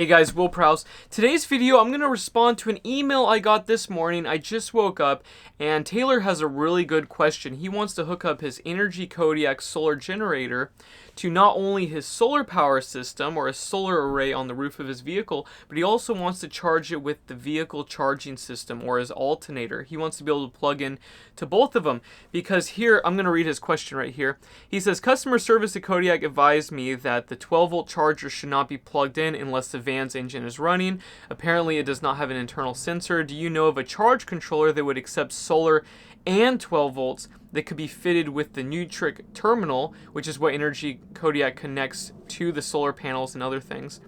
Hey guys, Will Prowse. Today's video, I'm going to respond to an email I got this morning. I just woke up, and Taylor has a really good question. He wants to hook up his Energy Kodiak solar generator to not only his solar power system or a solar array on the roof of his vehicle, but he also wants to charge it with the vehicle charging system or his alternator. He wants to be able to plug in to both of them because here, I'm going to read his question right here. He says, customer service at Kodiak advised me that the 12-volt charger should not be plugged in unless the van's engine is running. Apparently, it does not have an internal sensor. Do you know of a charge controller that would accept solar and 12 volts that could be fitted with the Nutric terminal, which is what Energy Kodiak connects to the solar panels and other things,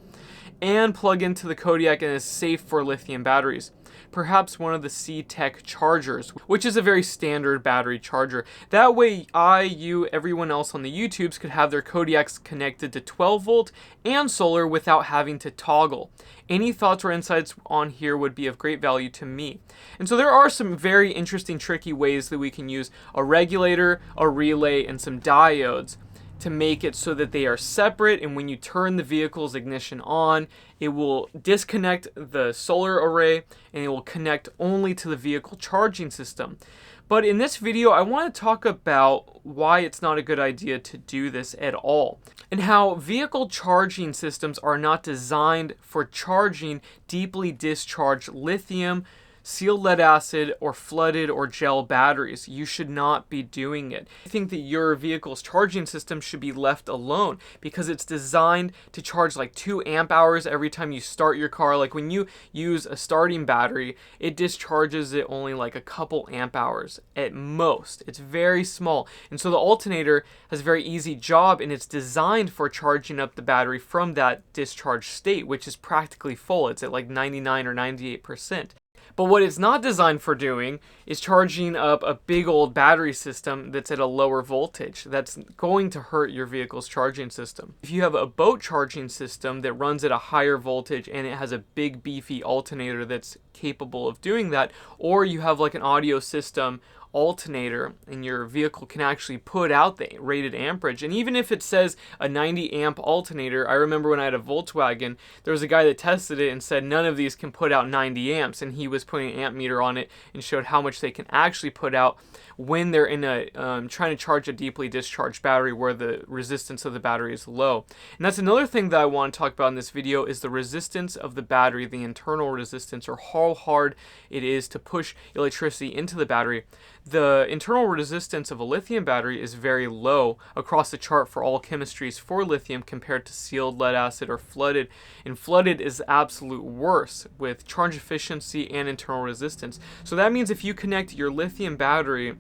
and plug into the Kodiak and is safe for lithium batteries? Perhaps one of the C-Tech chargers, which is a very standard battery charger. That way you, everyone else on the YouTubes could have their Kodiaks connected to 12 volt and solar without having to toggle. Any thoughts or insights on here would be of great value to me. And so there are some very interesting, tricky ways that we can use a regulator, a relay, and some diodes to make it so that they are separate, and when you turn the vehicle's ignition on, it will disconnect the solar array and it will connect only to the vehicle charging system. But in this video, I want to talk about why it's not a good idea to do this at all, and how vehicle charging systems are not designed for charging deeply discharged lithium, sealed lead acid, or flooded or gel batteries. You should not be doing it. I think that your vehicle's charging system should be left alone because it's designed to charge like 2 amp hours every time you start your car. Like when you use a starting battery, it discharges it only like a couple amp hours at most. It's very small. And so the alternator has a very easy job, and it's designed for charging up the battery from that discharge state, which is practically full. It's at like 99 or 98%. But what it's not designed for doing is charging up a big old battery system that's at a lower voltage. That's going to hurt your vehicle's charging system. If you have a boat charging system that runs at a higher voltage and it has a big beefy alternator that's capable of doing that, or you have like an audio system alternator and your vehicle can actually put out the rated amperage, and even if it says a 90 amp alternator, I remember when I had a Volkswagen, there was a guy that tested it and said none of these can put out 90 amps, and he was putting an amp meter on it and showed how much they can actually put out when they're in a trying to charge a deeply discharged battery where the resistance of the battery is low. And that's another thing that I want to talk about in this video, is the resistance of the battery, the internal resistance, or how hard it is to push electricity into the battery. The internal resistance of a lithium battery is very low across the chart for all chemistries for lithium compared to sealed lead acid or flooded. And flooded is absolute worse with charge efficiency and internal resistance. So that means if you connect your lithium battery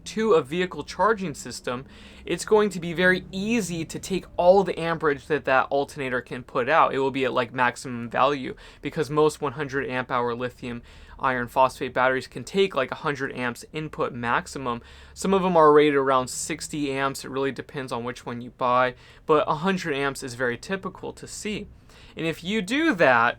to a vehicle charging system, it's going to be very easy to take all the amperage that alternator can put out. It will be at like maximum value because most 100 amp hour lithium iron phosphate batteries can take like 100 amps input maximum. Some of them are rated around 60 amps. It really depends on which one you buy, but 100 amps is very typical to see. And if you do that,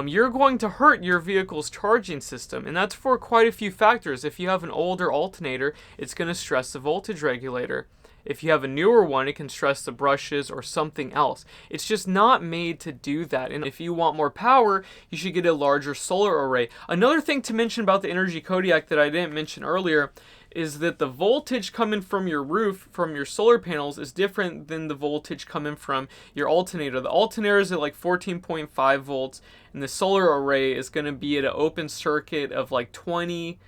you're going to hurt your vehicle's charging system, and that's for quite a few factors. If you have an older alternator, it's going to stress the voltage regulator. If you have a newer one, it can stress the brushes or something else. It's just not made to do that. And if you want more power, you should get a larger solar array. Another thing to mention about the Energy Kodiak that I didn't mention earlier is that the voltage coming from your roof, from your solar panels, is different than the voltage coming from your alternator. The alternator is at like 14.5 volts, and the solar array is going to be at an open circuit of like 20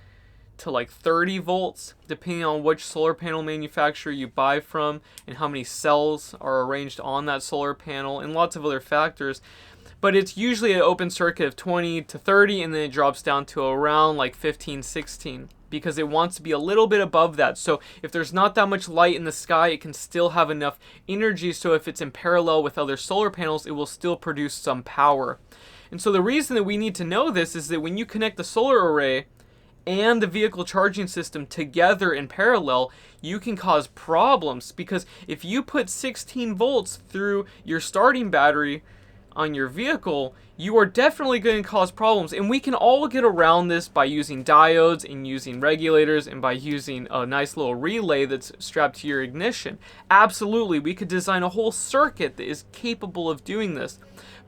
to like 30 volts, depending on which solar panel manufacturer you buy from and how many cells are arranged on that solar panel, and lots of other factors. But it's usually an open circuit of 20 to 30, and then it drops down to around like 15, 16, because it wants to be a little bit above that. So if there's not that much light in the sky, it can still have enough energy, so if it's in parallel with other solar panels, it will still produce some power. And so the reason that we need to know this is that when you connect the solar array and the vehicle charging system together in parallel, you can cause problems, because if you put 16 volts through your starting battery on your vehicle, you are definitely going to cause problems. And we can all get around this by using diodes and using regulators and by using a nice little relay that's strapped to your ignition. Absolutely, we could design a whole circuit that is capable of doing this.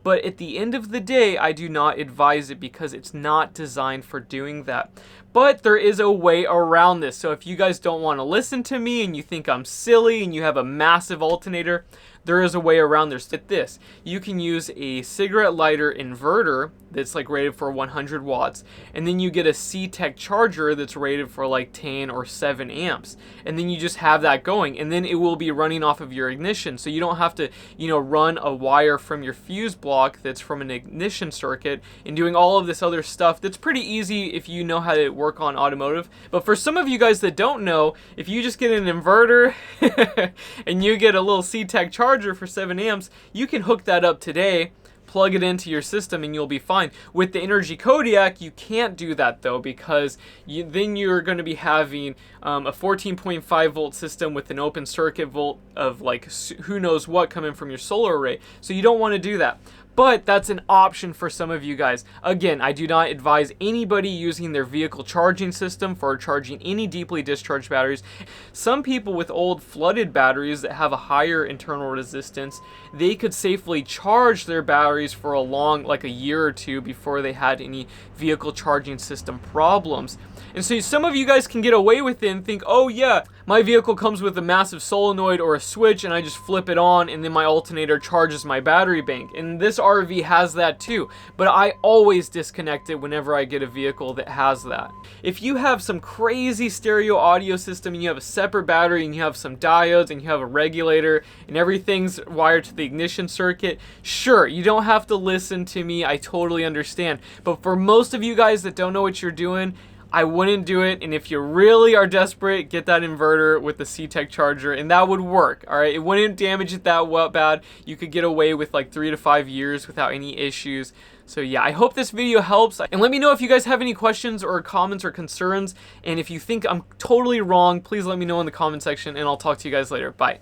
But at the end of the day, I do not advise it because it's not designed for doing that. But there is a way around this. So if you guys don't want to listen to me and you think I'm silly and you have a massive alternator, there is a way around this. You can use a cigarette lighter inverter that's like rated for 100 watts, and then you get a C-Tech charger that's rated for like 10 or 7 amps, and then you just have that going, and then it will be running off of your ignition, so you don't have to, run a wire from your fuse block that's from an ignition circuit and doing all of this other stuff that's pretty easy if you know how to work on automotive. But for some of you guys that don't know, if you just get an inverter and you get a little C-Tech charger for 7 amps, you can hook that up today, plug it into your system, and you'll be fine. With the Renogy Kodiak, you can't do that though, because then you're going to be having a 14.5 volt system with an open circuit volt of like who knows what coming from your solar array. So you don't want to do that. But that's an option for some of you guys. Again, I do not advise anybody using their vehicle charging system for charging any deeply discharged batteries. Some people with old flooded batteries that have a higher internal resistance, they could safely charge their batteries for like a year or two before they had any vehicle charging system problems. And so some of you guys can get away with it and think, oh yeah, my vehicle comes with a massive solenoid or a switch and I just flip it on and then my alternator charges my battery bank. And this RV has that too, but I always disconnect it whenever I get a vehicle that has that. If you have some crazy stereo audio system and you have a separate battery and you have some diodes and you have a regulator and everything's wired to the ignition circuit, sure, you don't have to listen to me, I totally understand. But for most of you guys that don't know what you're doing, I wouldn't do it, and if you really are desperate, get that inverter with the C-Tech charger, and that would work, alright? It wouldn't damage it that bad. You could get away with like 3 to 5 years without any issues. So yeah, I hope this video helps, and let me know if you guys have any questions or comments or concerns, and if you think I'm totally wrong, please let me know in the comment section, and I'll talk to you guys later. Bye.